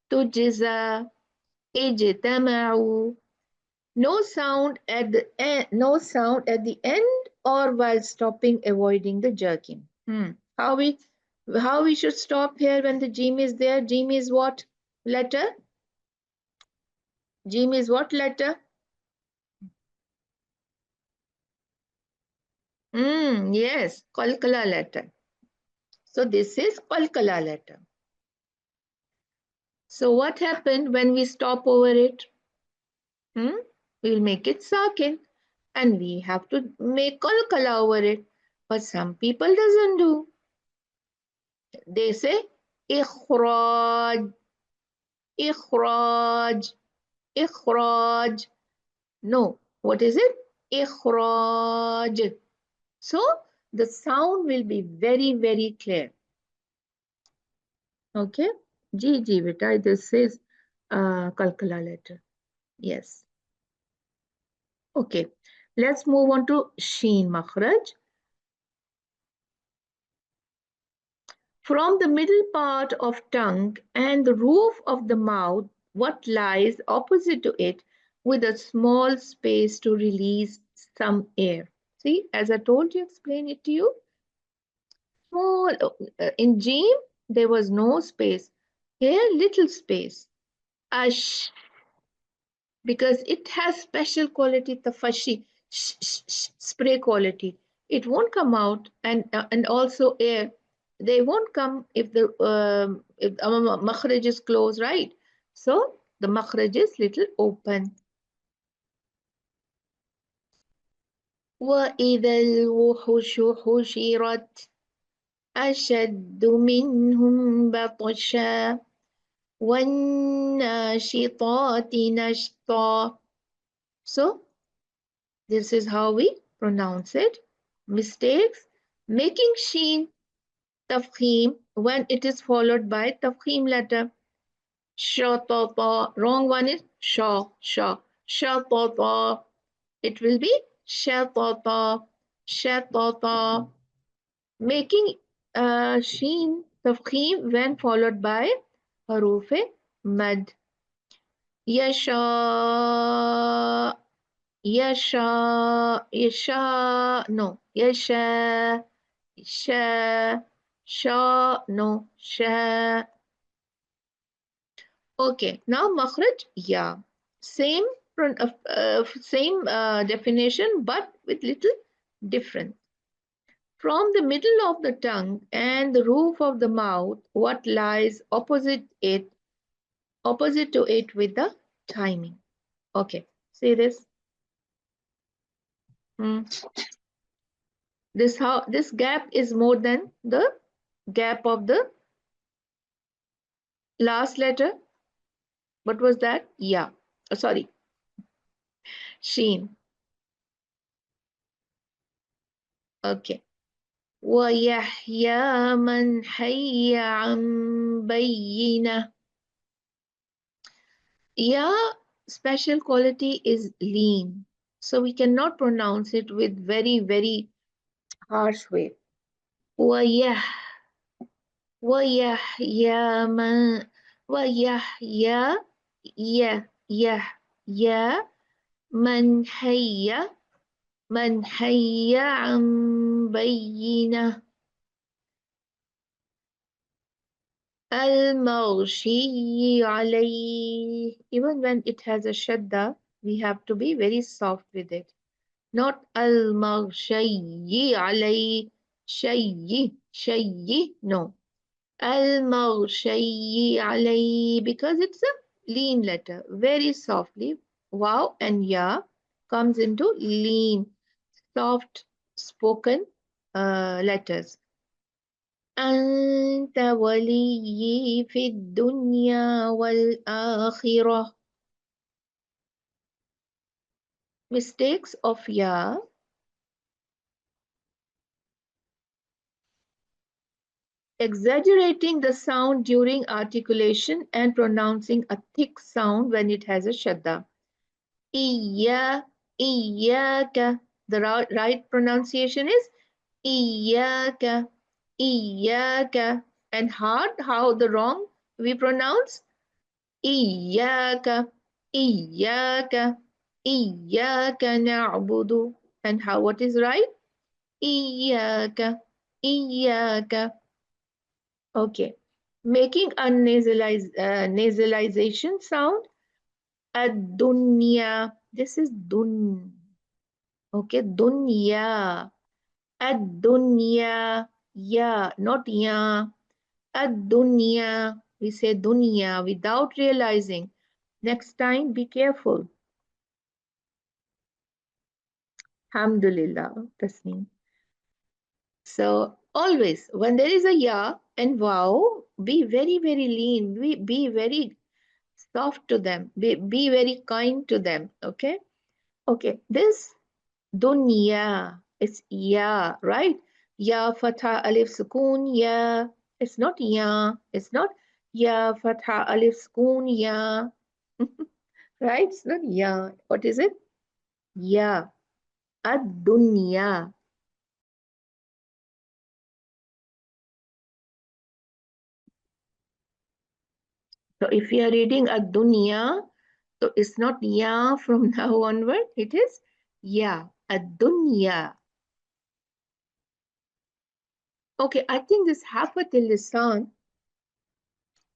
tujza, ijtama'u. No sound at the end, no sound at the end or while stopping, avoiding the jerking. How we should stop here when the Jim is there? Jim is what letter? Jim is what letter? Yes, qalqala letter. So this is qalqala letter. So what happened when we stop over it? We'll make it sakin, and we have to make qalqala over it. But some people doesn't do. They say ikhraj, ikhraj, ikhraj. No, what is it? Ikhraj. So the sound will be very, very clear. Okay? Ji, beta, this is qalqala letter. Yes. Okay. Let's move on to sheen makhraj. From the middle part of tongue and the roof of the mouth, what lies opposite to it with a small space to release some air. See, as I told you, explain it to you. Small, in Jim, there was no space. Here, little space. Ash, because it has special quality, tafashi, spray quality. It won't come out, and also air. They won't come if our makhraj is closed, right? So the makhraj is little open. وَإِذَا الْوُحُوشُ حُشِرَتْ أَشَدُّ مِنْهُمْ بَطْشًا وَالنَّاشِطَاتِ نَشْطًا. So this is how we pronounce it. Mistakes. Making sheen tafkhim when it is followed by tafkhim letter. Shatata. Wrong one is sha, sha. Shatata. It will be shatata, shatata. Making sheen tafkhim when followed by haruf mad. Yasha, yasha, yasha, no, yasha, sha, sha, no, sha. Okay, now makhraj, yeah. Same, definition, but with little difference. From the middle of the tongue and the roof of the mouth, what lies opposite to it with the timing. Okay, see this. This gap is more than the gap of the last letter. What was that? Yeah. Oh, sorry. Sheen. Okay. وَيَحْيَى مَنْ حَيَّ عَنْ بَيِّنَةٍ. Yeah, special quality is lean. So we cannot pronounce it with very, very harsh way. وَيَحْيَى مَنْ وَيَحْيَى يَا مَنْ حَيَّ عَنْ بَيِّنَةٍ. Al-Maghshi alayh. Even when it has a shadda, we have to be very soft with it. Not Al-Maghshi alayh. Shayyi, no. Al-Maghshi alayh, because it's a lean letter, very softly. Wow and ya comes into lean, soft spoken letters. أنت وليي في الدنيا والآخرة. Mistakes of ya. Exaggerating the sound during articulation and pronouncing a thick sound when it has a shadda. Iya, iyaka. The right pronunciation is iyaka, iyaka. And hard, how the wrong we pronounce? Iyaka, iyaka, iyaka na'budu. And how, what is right? Iyaka, iyaka. Okay. Making a nasalization sound. Ad-dunya. This is dun. Okay, dunya. Ad-dunya. Ya, not ya. Ad-dunya. We say dunya without realizing. Next time, be careful. Alhamdulillah, Tasneem. So always, when there is a ya and wow, be very, very lean. Be very soft to them. Be very kind to them. Okay? Okay. This dunya, it's ya, right? Ya fatha alif sukun ya. It's not ya. It's not ya fatha alif sukun ya. Right? It's not ya. What is it? Ya. Ad-dunya. So if you are reading a dunya, so it's not ya from now onward, it is ya, a dunya. Okay, I think this hafatil lisan,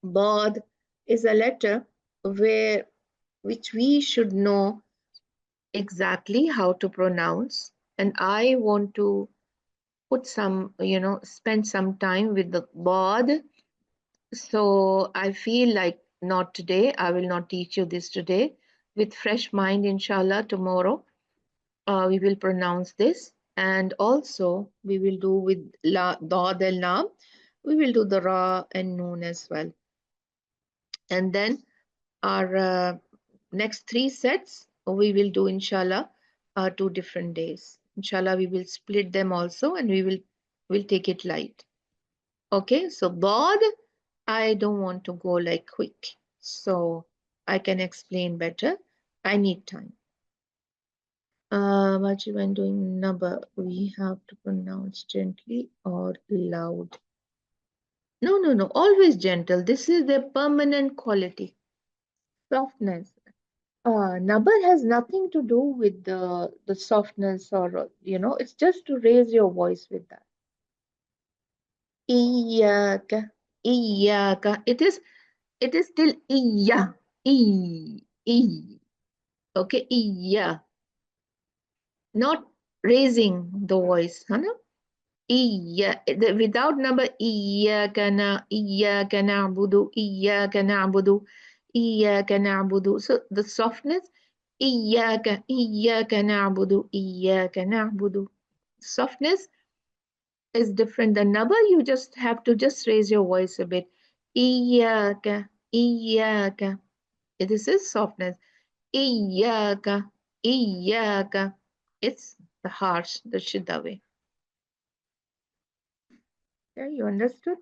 bod, is a letter where which we should know exactly how to pronounce. And I want to put some, spend some time with the bod. So I feel like not today. I will not teach you this today. With fresh mind, inshallah, tomorrow we will pronounce this. And also we will do with la, dad and lam. We will do the ra and noon as well. And then our next three sets we will do inshallah 2 different days. Inshallah, we will split them also, and will take it light. Okay, so bod, I don't want to go like quick, so I can explain better. I need time. But when doing number, we have to pronounce gently or loud. No, always gentle. This is their permanent quality, softness. Number has nothing to do with the softness, or it's just to raise your voice with that. Iyaka, iyaka. It is still iya, e. Okay, iya. Not raising the voice, huh? Iya, without number iyaka na'budu, iyaka na'budu, iyaka na'budu. So the softness, iyaka na'budu, iyaka na'budu. Softness is different. The number, you just have to just raise your voice a bit. Iyaka, iyaka. This is softness. Iyaka, iyaka. It's the harsh, the shidda way. Yeah, you understood?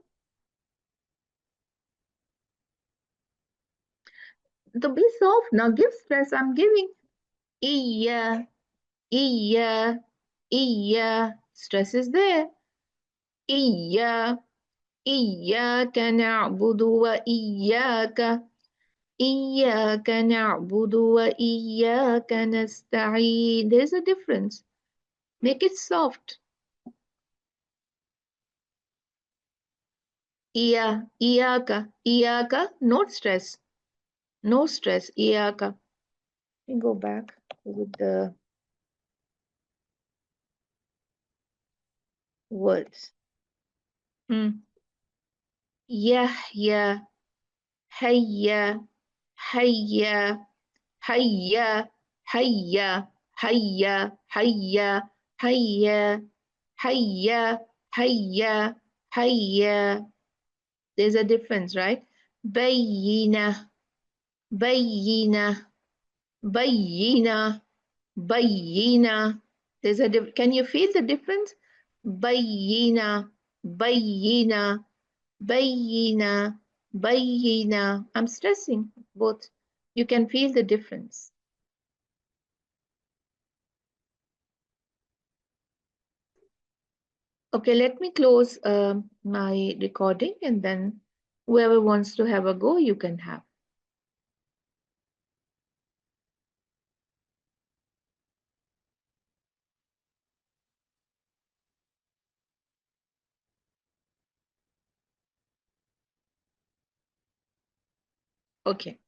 The be soft. Now give stress. I'm giving. Iya, iya, iya. Stress is there. Iya, إياك نعبد وإياك إياك نعبد وإياك نستعين. There's a difference. Make it soft. إياك إياك. No stress. No stress. إياك. Let me go back with the words. يحيى هيا هيا هيا هيا هيا هيا هيا هيا هيا هيا. There's a difference, right? بينة بينة بينة بينة. There's a can you feel the difference? بينة بينة بينة بينة. I'm stressing both. You can feel the difference. Okay, let me close my recording, and then whoever wants to have a go, you can have. Okay.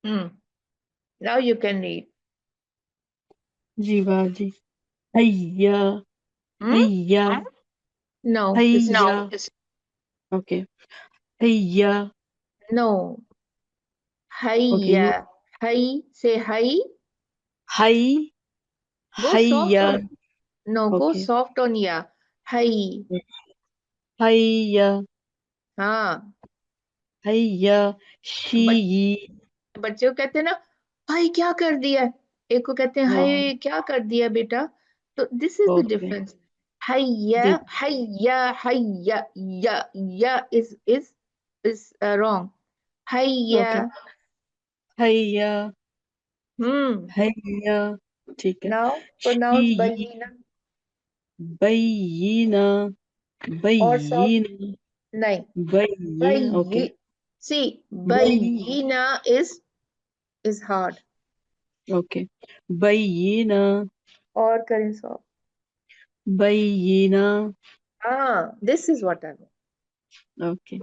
Now you can read. Jivaji. Hayya. Hmm? Hayya. No, this is Hayya. Okay. Hayya. no. Okay. You. Hiya. Hi. Say hi. Hay. Go soft Hayya. on. No, go Okay. soft on ya. Hi. Hayya. हाँ. Hayya. But She. बच्चे को कहते हैं ना, भाई क्या कर दिया, एक को कहते हैं Oh. हाय क्या कर दिया बेटा. तो this is the Okay. Difference. hayya Did. hayya hayya ya is wrong. hayya. Okay. Hayya. Hmm. Hayya. ठीक है. Now pronounce She. bayina. Bayyina. Or soft. Bayyina. नहीं. Bayyin. bayi Okay. See, Bay. bayina is hard. Okay. Bayina. Or करें soft. Bayina. This is what I want. Okay.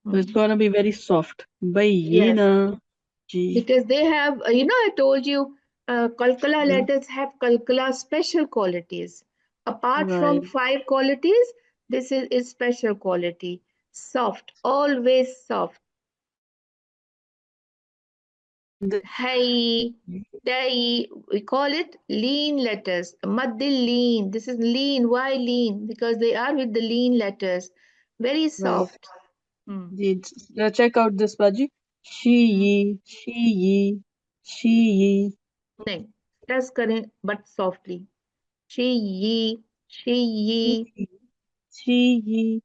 So it's Hmm. gonna be very soft. Yes, Bayina. G. because they have, I told you, Kalkala Yeah. letters have Kalkala special qualities. Apart from Right. 5 qualities, this is special quality. Soft, always soft. And the Hey, day, we call it lean letters. Maddil lean. This is lean. Why lean? Because they are with the lean letters. Very right. soft. Hmm. Check out this, Baji. She ye. She ye. She ye. नहीं, press करें but softly. She ye, she She ye, ye. She ye.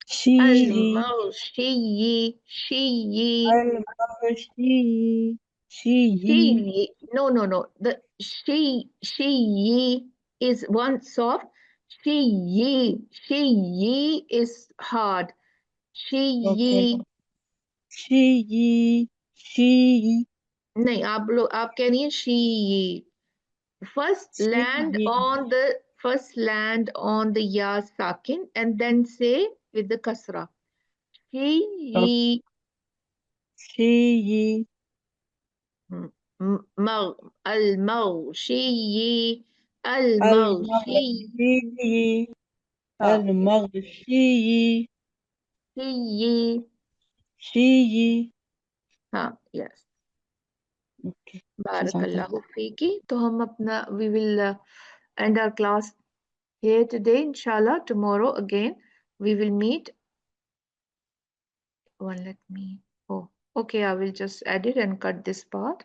She al ye. mouse, she ye, Al she ye. She she ye. ye. No, no, no. The she ye is one soft. She ye is hard. She Okay. ye. She ye. She ye. नहीं आप कह रही हैं she ye. She ye. First land on the ya sakin and then say with the kasra. She Okay. ye. She ye. المغشي المغشي المغشي. ها المغشي. شي She. हाँ yes Okay. Jazakallah. Barakallahu fiki. तो हम अपना we will end our class here today inshallah. Tomorrow again we will meet. One let me oh okay, I will just edit and cut this part.